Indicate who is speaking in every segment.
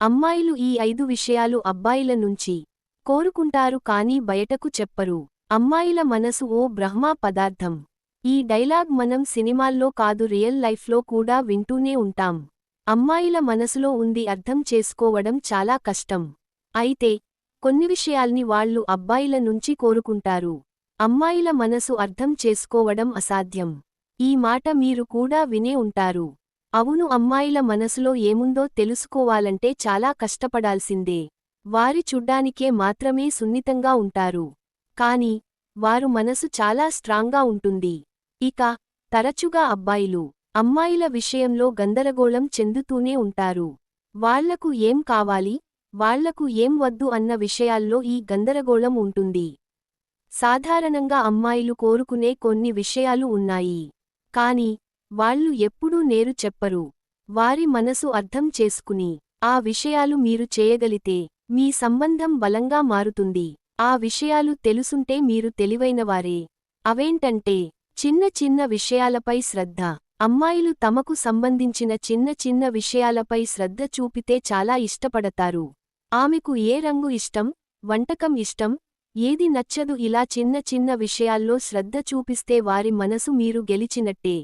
Speaker 1: అమ్మాయిలు ఈ 5 విషయాలు అబ్బాయిల నుంచి కోరుకుంటారు కానీ బయటకు చెప్పరు. అమ్మాయిల మనసు ఓ బ్రహ్మ పదార్థం. ఈ డైలాగ్ మనం సినిమాల్లో కాదు రియల్ లైఫ్లో కూడా వింటూనే ఉంటాం. అమ్మాయిల మనసులో ఉంది అర్థం చేసుకోవడం చాలా కష్టం. అయితే కొన్ని విషయాల్ని వాళ్ళు అబ్బాయిల నుంచి కోరుకుంటారు. అమ్మాయిల మనసు అర్థం చేసుకోవడం అసాధ్యం. ఈ మాట మీరు కూడా వినే ఉంటారు. అవును, అమ్మాయిల మనసులో ఏముందో తెలుసుకోవాలంటే చాలా కష్టపడాల్సిందే. వారి చూడ్డానికే మాత్రమే సున్నితంగా ఉంటారు. కాని వారు మనసు చాలా స్ట్రాంగ్గా ఉంటుంది. ఇక తరచుగా అబ్బాయిలు అమ్మాయిల విషయంలో గందరగోళం చెందుతూనే ఉంటారు. వాళ్లకు ఏం కావాలి, వాళ్లకు ఏం వద్దు అన్న విషయాల్లో ఈ గందరగోళం ఉంటుంది. సాధారణంగా అమ్మాయిలు కోరుకునే కొన్ని విషయాలు ఉన్నాయి. కాని వాళ్ళు ఎప్పుడూ నేరు చెప్పరు. వారి మనసు అర్థం చేసుకుని ఆ విషయాలు మీరు చేయగలితే మీ సంబంధం బలంగా మారుతుంది. ఆ విషయాలు తెలుసుంటే మీరు తెలివైనవారే. అవేంటంటే చిన్న చిన్న విషయాలపై శ్రద్ధ. అమ్మాయిలు తమకు సంబంధించిన చిన్న చిన్న విషయాలపై శ్రద్ధ చూపితే చాలా ఇష్టపడతారు. ఆమెకు ఏ రంగు ఇష్టం, వంటకం ఇష్టం, ఏది నచ్చదు, ఇలా చిన్న చిన్న విషయాల్లో శ్రద్ధ చూపిస్తే వారి మనసు మీరు గెలిచినట్టే.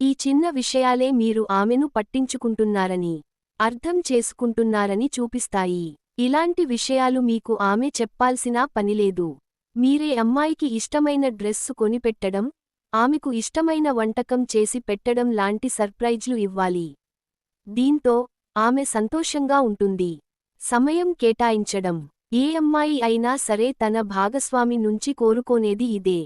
Speaker 1: ఈ చిన్న విషయాలే మీరు ఆమెను పట్టించుకుంటున్నారని, అర్థం చేసుకుంటున్నారని చూపిస్తాయి. ఇలాంటి విషయాలు మీకు ఆమె చెప్పాల్సిన పనిలేదు. మీరే అమ్మాయికి ఇష్టమైన డ్రెస్సు కొనిపెట్టడం, ఆమెకు ఇష్టమైన వంటకం చేసి పెట్టడం లాంటి సర్ప్రైజ్లు ఇవ్వాలి. దీంతో ఆమె సంతోషంగా ఉంటుంది. సమయం కేటాయించడం. ఏ అమ్మాయి అయినా సరే తన భాగస్వామి నుంచి కోరుకోనేది ఇదే.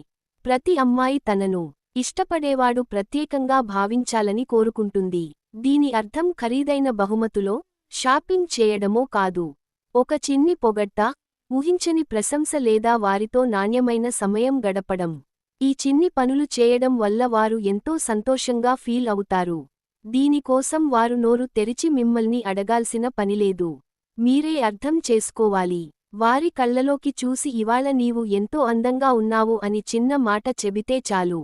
Speaker 1: ప్రతి అమ్మాయి తనను ఇష్టపడేవాడు ప్రత్యేకంగా భావించాలని కోరుకుంటుంది. దీని అర్థం ఖరీదైన బహుమతులో షాపింగ్ చేయడమో కాదు. ఒక చిన్ని పొగడ్త, ఊహించని ప్రశంస లేదా వారితో నాణ్యమైన సమయం గడపడం. ఈ చిన్ని పనులు చేయడం వల్ల వారు ఎంతో సంతోషంగా ఫీల్ అవుతారు. దీనికోసం వారు నోరు తెరిచి మిమ్మల్ని అడగాల్సిన పనిలేదు. మీరే అర్థం చేసుకోవాలి. వారి కళ్లలోకి చూసి ఇవాళ నీవు ఎంతో అందంగా ఉన్నావు అని చిన్న మాట చెబితే చాలు.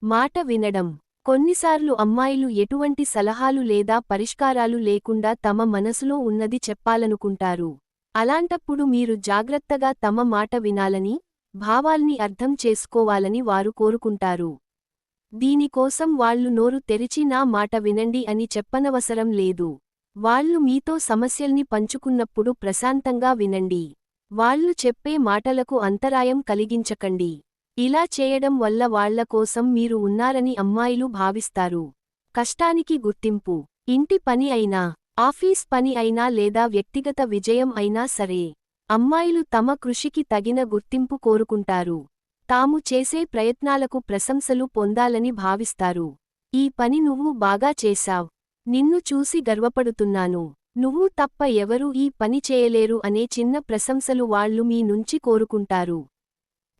Speaker 1: మాట వినడం. కొన్నిసార్లు అమ్మాయిలు ఎటువంటి సలహాలు లేదా పరిష్కారాలు లేకుండా తమ మనసులో ఉన్నది చెప్పాలనుకుంటారు. అలాంటప్పుడు మీరు జాగ్రత్తగా తమ మాట వినాలని, భావాల్ని అర్థం చేసుకోవాలని వారు కోరుకుంటారు. దీనికోసం వాళ్ళు నోరు తెరిచి నా మాట వినండి అని చెప్పనవసరం లేదు. వాళ్ళు మీతో సమస్యల్ని పంచుకున్నప్పుడు ప్రశాంతంగా వినండి. వాళ్ళు చెప్పే మాటలకు అంతరాయం కలిగించకండి. ఇలా చేయడం వల్ల వాళ్ల కోసం మీరు ఉన్నారని అమ్మాయిలు భావిస్తారు. కష్టానికి గుర్తింపు. ఇంటి పని అయినా, ఆఫీస్ పని అయినా లేదా వ్యక్తిగత విజయం అయినా సరే, అమ్మాయిలు తమ కృషికి తగిన గుర్తింపు కోరుకుంటారు. తాము చేసే ప్రయత్నాలకు ప్రశంసలు పొందాలని భావిస్తారు. ఈ పని నువ్వు బాగా చేశావ్, నిన్ను చూసి గర్వపడుతున్నాను, నువ్వు తప్ప ఎవరూ ఈ పని చేయలేరు అనే చిన్న ప్రశంసలు వాళ్ళు మీ నుంచి కోరుకుంటారు.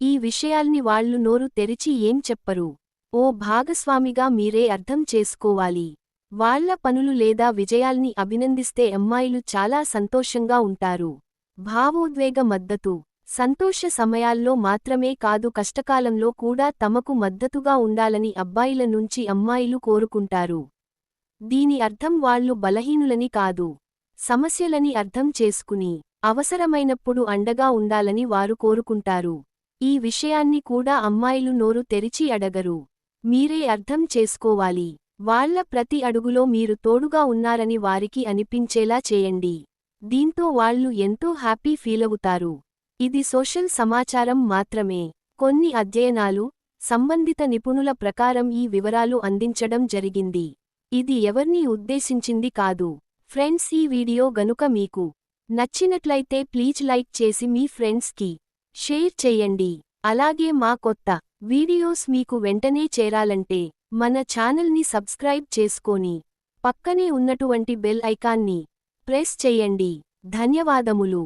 Speaker 1: ఈ విషయాల్ని వాళ్ళు నోరు తెరిచి ఏం చెప్పరు. ఓ భాగస్వామిగా మీరే అర్థం చేసుకోవాలి. వాళ్ల పనులు లేదా విజయాల్ని అభినందిస్తే అమ్మాయిలు చాలా సంతోషంగా ఉంటారు. భావోద్వేగ మద్దతు. సంతోష సమయాల్లో మాత్రమే కాదు కష్టకాలంలో కూడా తమకు మద్దతుగా ఉండాలని అబ్బాయిల నుంచి అమ్మాయిలు కోరుకుంటారు. దీని అర్థం వాళ్ళు బలహీనులని కాదు, సమస్యలని అర్థం చేసుకుని అవసరమైనప్పుడు అండగా ఉండాలని వారు కోరుకుంటారు. ఈ విషయాన్ని కూడా అమ్మాయిలు నోరు తెరిచి అడగరు. మీరే అర్థం చేసుకోవాలి. వాళ్ల ప్రతి అడుగులో మీరు తోడుగా ఉన్నారని వారికి అనిపించేలా చేయండి. దీంతో వాళ్ళు ఎంతో హ్యాపీ ఫీలవుతారు. ఇది సోషల్ సమాచారం మాత్రమే. కొన్ని అధ్యయనాలు, సంబంధిత నిపుణుల ప్రకారం ఈ వివరాలు అందించడం జరిగింది. ఇది ఎవర్నీ ఉద్దేశించింది కాదు. ఫ్రెండ్స్, ఈ వీడియో గనుక మీకు నచ్చినట్లయితే ప్లీజ్ లైక్ చేసి మీ ఫ్రెండ్స్కి షేర్ చెయ్యండి. అలాగే మా కొత్త వీడియోస్ మీకు వెంటనే చేరాలంటే మన ఛానల్ని సబ్స్క్రైబ్ చేసుకొని పక్కనే ఉన్నటువంటి బెల్ ఐకాన్ని ప్రెస్ చెయ్యండి. ధన్యవాదములు.